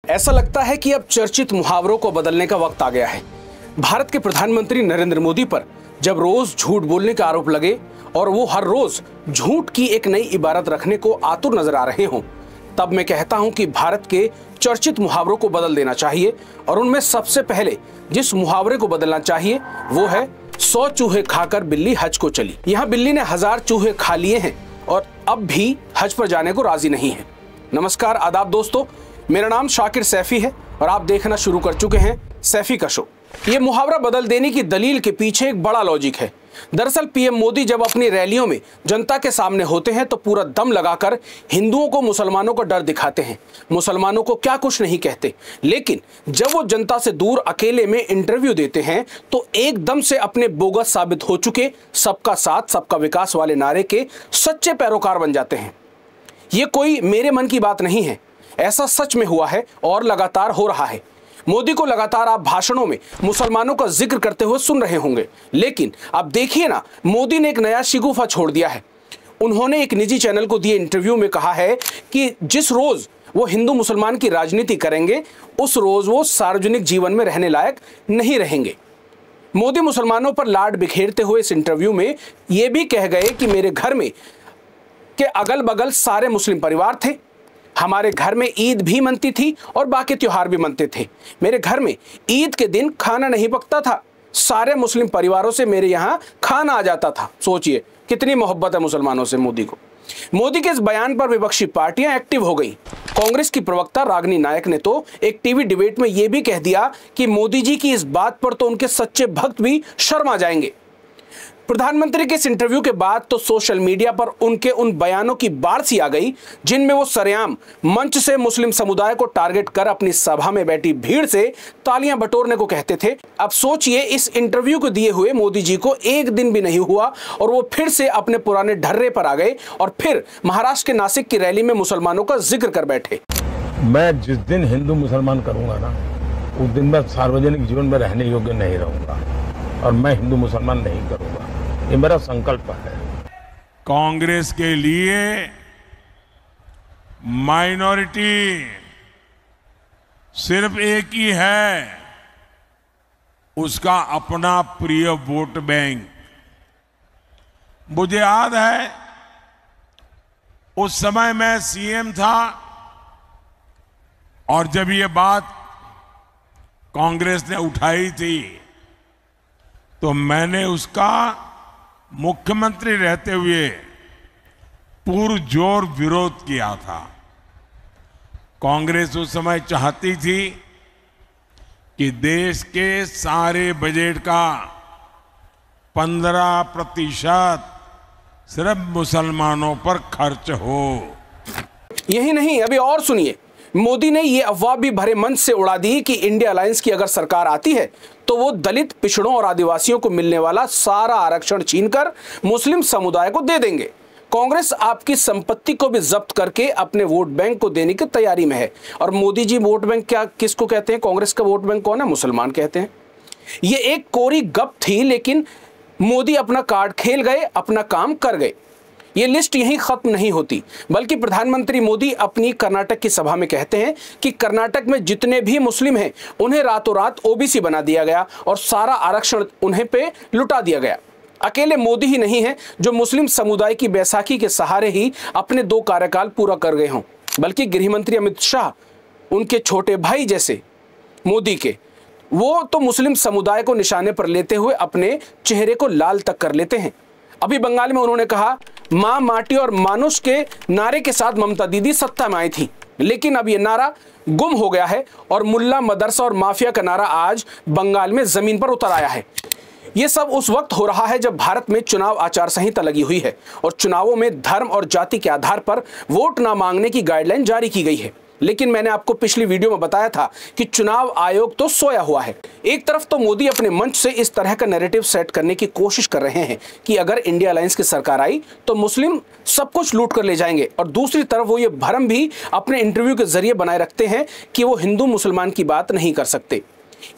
ऐसा लगता है कि अब चर्चित मुहावरों को बदलने का वक्त आ गया है। भारत के प्रधानमंत्री नरेंद्र मोदी पर जब रोज झूठ बोलने का आरोप लगे और वो हर रोज झूठ की एक नई इबारत रखने को आतुर नजर आ रहे हों, तब मैं कहता हूं कि भारत के चर्चित मुहावरों को बदल देना चाहिए। और उनमें सबसे पहले जिस मुहावरे को बदलना चाहिए वो है 100 चूहे खाकर बिल्ली हज को चली। यहाँ बिल्ली ने 1000 चूहे खा लिए हैं और अब भी हज पर जाने को राजी नहीं है। नमस्कार, आदाब दोस्तों, मेरा नाम शाकिर सैफी है और आप देखना शुरू कर चुके हैं सैफी का शो। ये मुहावरा बदल देने की दलील के पीछे एक बड़ा लॉजिक है। दरअसल पीएम मोदी जब अपनी रैलियों में जनता के सामने होते हैं तो पूरा दम लगाकर हिंदुओं को मुसलमानों का डर दिखाते हैं, मुसलमानों को क्या कुछ नहीं कहते। लेकिन जब वो जनता से दूर अकेले में इंटरव्यू देते हैं तो एकदम से अपने बोगस साबित हो चुके सबका साथ सबका विकास वाले नारे के सच्चे पैरोकार बन जाते हैं। ये कोई मेरे मन की बात नहीं है, ऐसा सच में हुआ है और लगातार हो रहा है। मोदी को लगातार आप भाषणों में मुसलमानों का जिक्र करते हुए सुन रहे होंगे, लेकिन अब देखिए ना, मोदी ने एक नया शिगुफा छोड़ दिया है। उन्होंने एक निजी चैनल को दिए इंटरव्यू में कहा है कि जिस रोज वो हिंदू मुसलमान की राजनीति करेंगे उस रोज वो सार्वजनिक जीवन में रहने लायक नहीं रहेंगे। मोदी मुसलमानों पर लाड बिखेरते हुए इस इंटरव्यू में ये भी कह गए कि मेरे घर में के अगल बगल सारे मुस्लिम परिवार थे, हमारे घर में ईद भी मनती थी और बाकी त्योहार भी मनते थे। मेरे घर में ईद के दिन खाना नहीं पकता था, सारे मुस्लिम परिवारों से मेरे यहाँ खाना आ जाता था। सोचिए कितनी मोहब्बत है मुसलमानों से मोदी को। मोदी के इस बयान पर विपक्षी पार्टियां एक्टिव हो गई। कांग्रेस की प्रवक्ता रागिनी नायक ने तो एक टीवी डिबेट में यह भी कह दिया कि मोदी जी की इस बात पर तो उनके सच्चे भक्त भी शर्मा जाएंगे। प्रधानमंत्री के इस इंटरव्यू के बाद तो सोशल मीडिया पर उनके उन बयानों की बाढ़ सी आ गई जिनमें वो सरेआम मंच से मुस्लिम समुदाय को टारगेट कर अपनी सभा में बैठी भीड़ से तालियां बटोरने को कहते थे। अब सोचिए, इस इंटरव्यू को दिए हुए मोदी जी को एक दिन भी नहीं हुआ और वो फिर से अपने पुराने ढर्रे पर आ गए और फिर महाराष्ट्र के नासिक की रैली में मुसलमानों का जिक्र कर बैठे। मैं जिस दिन हिंदू मुसलमान करूंगा ना, उस दिन मैं सार्वजनिक जीवन में रहने योग्य नहीं रहूंगा और मैं हिंदू मुसलमान नहीं करूंगा, ये मेरा संकल्प है। कांग्रेस के लिए माइनॉरिटी सिर्फ एक ही है, उसका अपना प्रिय वोट बैंक। मुझे याद है उस समय मैं सीएम था और जब ये बात कांग्रेस ने उठाई थी तो मैंने उसका मुख्यमंत्री रहते हुए पुरजोर विरोध किया था। कांग्रेस उस समय चाहती थी कि देश के सारे बजट का 15% सिर्फ मुसलमानों पर खर्च हो। यही नहीं, अभी और सुनिए। मोदी ने ये अफवाह भी भरे मंच से उड़ा दी कि इंडिया अलायंस की अगर सरकार आती है तो वो दलित, पिछड़ों और आदिवासियों को मिलने वाला सारा आरक्षण छीनकर मुस्लिम समुदाय को दे देंगे। कांग्रेस आपकी संपत्ति को भी जब्त करके अपने वोट बैंक को देने की तैयारी में है। और मोदी जी वोट बैंक क्या किसको कहते हैं? कांग्रेस का वोट बैंक कौन है? मुसलमान कहते हैं। ये एक कोरी गप थी, लेकिन मोदी अपना कार्ड खेल गए, अपना काम कर गए। ये लिस्ट यहीं खत्म नहीं होती, बल्कि प्रधानमंत्री मोदी अपनी कर्नाटक की सभा में कहते हैं कि कर्नाटक में जितने भी मुस्लिम हैं उन्हें रातों रात ओबीसी बना दिया गया और सारा आरक्षण उन्हें पे लुटा दिया गया। अकेले मोदी ही नहीं है जो मुस्लिम समुदाय की बैसाखी के सहारे ही अपने 2 कार्यकाल पूरा कर गए हों, बल्कि गृह मंत्री अमित शाह, उनके छोटे भाई जैसे मोदी के, वो तो मुस्लिम समुदाय को निशाने पर लेते हुए अपने चेहरे को लाल तक कर लेते हैं। अभी बंगाल में उन्होंने कहा, मां, माटी और मानुष के नारे के साथ ममता दीदी सत्ता में आई थी, लेकिन अब ये नारा गुम हो गया है और मुल्ला, मदरसा और माफिया का नारा आज बंगाल में जमीन पर उतर आया है। ये सब उस वक्त हो रहा है जब भारत में चुनाव आचार संहिता लगी हुई है और चुनावों में धर्म और जाति के आधार पर वोट ना मांगने की गाइडलाइन जारी की गई है। लेकिन मैंने आपको पिछली वीडियो में बताया था कि चुनाव आयोग तो सोया हुआ है। एक तरफ तो मोदी अपने मंच से इस तरह का नैरेटिव सेट करने की कोशिश कर रहे हैं कि अगर इंडिया अलायंस की सरकार आई तो मुस्लिम सब कुछ लूट कर ले जाएंगे, और दूसरी तरफ वो ये भरम भी अपने इंटरव्यू के जरिए बनाए रखते हैं कि वो हिंदू मुसलमान की बात नहीं कर सकते।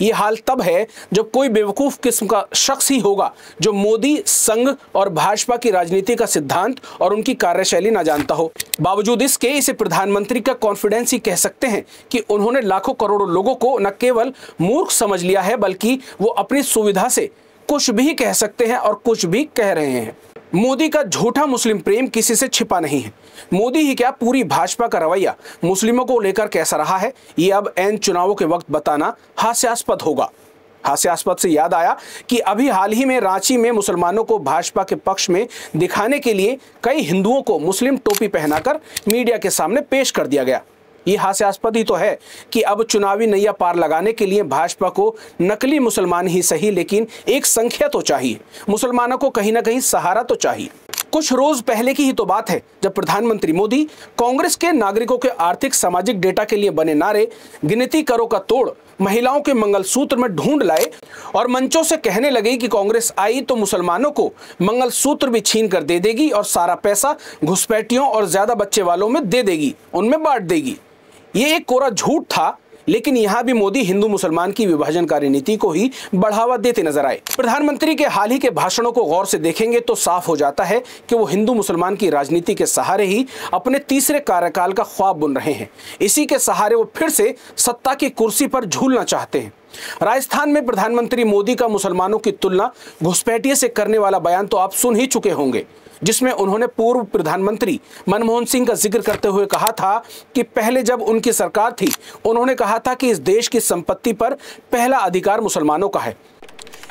ये हाल तब है जब कोई बेवकूफ किस्म का शख्स ही होगा जो मोदी, संघ और भाजपा की राजनीति का सिद्धांत और उनकी कार्यशैली ना जानता हो। बावजूद इसके इसे प्रधानमंत्री का कॉन्फिडेंस ही कह सकते हैं कि उन्होंने लाखों करोड़ों लोगों को न केवल मूर्ख समझ लिया है, बल्कि वो अपनी सुविधा से कुछ भी कह सकते हैं और कुछ भी कह रहे हैं। मोदी का झूठा मुस्लिम प्रेम किसी से छिपा नहीं है। मोदी ही क्या, पूरी भाजपा का रवैया मुस्लिमों को लेकर कैसा रहा है, ये अब ऐन चुनावों के वक्त बताना हास्यास्पद होगा। हास्यास्पद से याद आया कि अभी हाल ही में रांची में मुसलमानों को भाजपा के पक्ष में दिखाने के लिए कई हिंदुओं को मुस्लिम टोपी पहनाकर मीडिया के सामने पेश कर दिया गया। ये हास्यास्पद ही तो है कि अब चुनावी नैया पार लगाने के लिए भाजपा को नकली मुसलमान ही सही, लेकिन एक संख्या तो चाहिए, मुसलमानों को कहीं ना कहीं सहारा तो चाहिए। कुछ रोज पहले की ही तो बात है जब प्रधानमंत्री मोदी कांग्रेस के नागरिकों के आर्थिक सामाजिक डेटा के लिए बने नारे गिनती करो का तोड़ महिलाओं के मंगलसूत्र में ढूंढ लाए और मंचों से कहने लगे कि कांग्रेस आई तो मुसलमानों को मंगलसूत्र भी छीन कर दे देगी और सारा पैसा घुसपैठियों और ज्यादा बच्चे वालों में दे देगी, उनमें बांट देगी। ये एक कोरा झूठ था, लेकिन यहां भी मोदी हिंदू मुसलमान की विभाजनकारी नीति को ही बढ़ावा देते नजर आए। प्रधानमंत्री के हाल ही के भाषणों को गौर से देखेंगे तो साफ हो जाता है कि वो हिंदू मुसलमान की राजनीति के सहारे ही अपने तीसरे कार्यकाल का ख्वाब बुन रहे हैं। इसी के सहारे वो फिर से सत्ता की कुर्सी पर झूलना चाहते हैं। राजस्थान में प्रधानमंत्री मोदी का मुसलमानों की तुलना घुसपैठिए से करने वाला बयान तो आप सुन ही चुके होंगे, जिसमें उन्होंने पूर्व प्रधानमंत्री मनमोहन सिंह का जिक्र करते हुए कहा था कि पहले जब उनकी सरकार थी उन्होंने कहा था कि इस देश की संपत्ति पर पहला अधिकार मुसलमानों का है।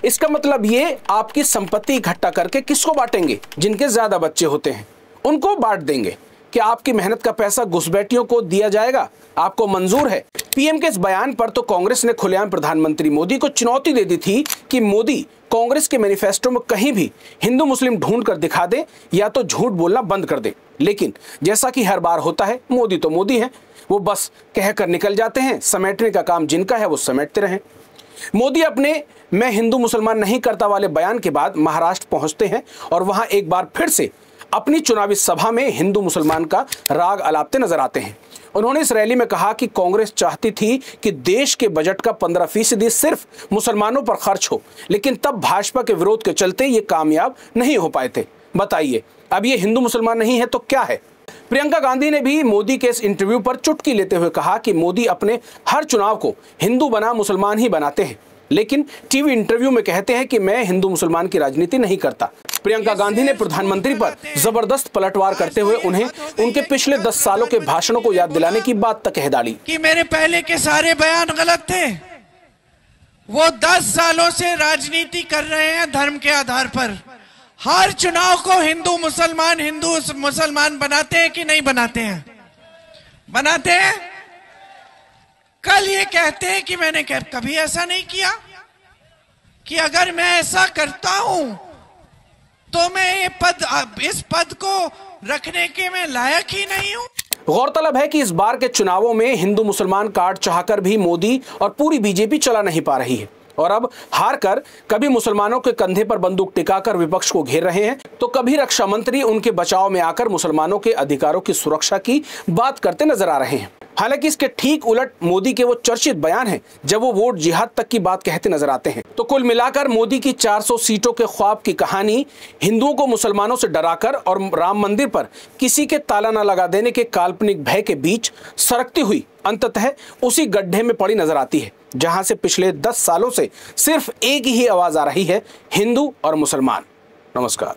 इसका मतलब ये आपकी संपत्ति इकट्ठा करके किसको बांटेंगे? जिनके ज्यादा बच्चे होते हैं उनको बांट देंगे। क्या आपकी मेहनत का पैसा घुसपैठियों को दिया जाएगा? आपको मंजूर है? पीएम के इस बयान पर तो कांग्रेस ने खुलेआम प्रधानमंत्री मोदी को चुनौती दे दी थी कि मोदी कांग्रेस के मैनिफेस्टो में कहीं भी हिंदू मुस्लिम ढूंढ कर दिखा दे या तो झूठ बोलना बंद कर दे। लेकिन जैसा कि हर बार होता है, मोदी तो मोदी हैं, वो बस कहकर निकल जाते हैं। समेटने का काम जिनका है वो समेटते रहें। मोदी अपने मैं हिंदू मुसलमान नहीं करता वाले बयान के बाद महाराष्ट्र पहुंचते हैं और वहां एक बार फिर से अपनी चुनावी सभा में हिंदू मुसलमान का राग अलापते नजर आते हैं। उन्होंने इस रैली में कहा कि कांग्रेस चाहती थी कि देश के बजट का 15% सिर्फ मुसलमानों पर खर्च हो, लेकिन तब भाजपा के विरोध के चलते ये कामयाब नहीं हो पाए थे। बताइए, अब ये हिंदू मुसलमान नहीं है तो क्या है? प्रियंका गांधी ने भी मोदी के इस इंटरव्यू पर चुटकी लेते हुए कहा कि मोदी अपने हर चुनाव को हिंदू बना मुसलमान ही बनाते हैं, लेकिन टीवी इंटरव्यू में कहते हैं कि मैं हिंदू मुसलमान की राजनीति नहीं करता। प्रियंका गांधी ने प्रधानमंत्री पर जबरदस्त पलटवार करते हुए उन्हें उनके पिछले 10 सालों के भाषणों को याद दिलाने की बात तक कह डाली कि मेरे पहले के सारे बयान गलत थे। वो 10 सालों से राजनीति कर रहे हैं धर्म के आधार पर। हर चुनाव को हिंदू मुसलमान बनाते हैं कि नहीं बनाते हैं? बनाते हैं। कल ये कहते हैं कि मैंने कभी ऐसा नहीं किया, कि अगर मैं ऐसा करता हूं तो मैं इस पद को रखने के मैं लायक ही नहीं हूं। गौरतलब है कि इस बार के चुनावों में हिंदू मुसलमान कार्ड चाहकर भी मोदी और पूरी बीजेपी चला नहीं पा रही है और अब हार कर कभी मुसलमानों के कंधे पर बंदूक टिकाकर विपक्ष को घेर रहे हैं तो कभी रक्षा मंत्री उनके बचाव में आकर मुसलमानों के अधिकारों की सुरक्षा की बात करते नजर आ रहे हैं। हालांकि इसके ठीक उलट मोदी के वो चर्चित बयान हैं जब वो वोट जिहाद तक की बात कहते नजर आते हैं। तो कुल मिलाकर मोदी की 400 सीटों के ख्वाब की कहानी हिंदुओं को मुसलमानों से डराकर और राम मंदिर पर किसी के ताला न लगा देने के काल्पनिक भय के बीच सरकती हुई अंततः उसी गड्ढे में पड़ी नजर आती है जहां से पिछले 10 सालों से सिर्फ एक ही आवाज आ रही है, हिंदू और मुसलमान। नमस्कार।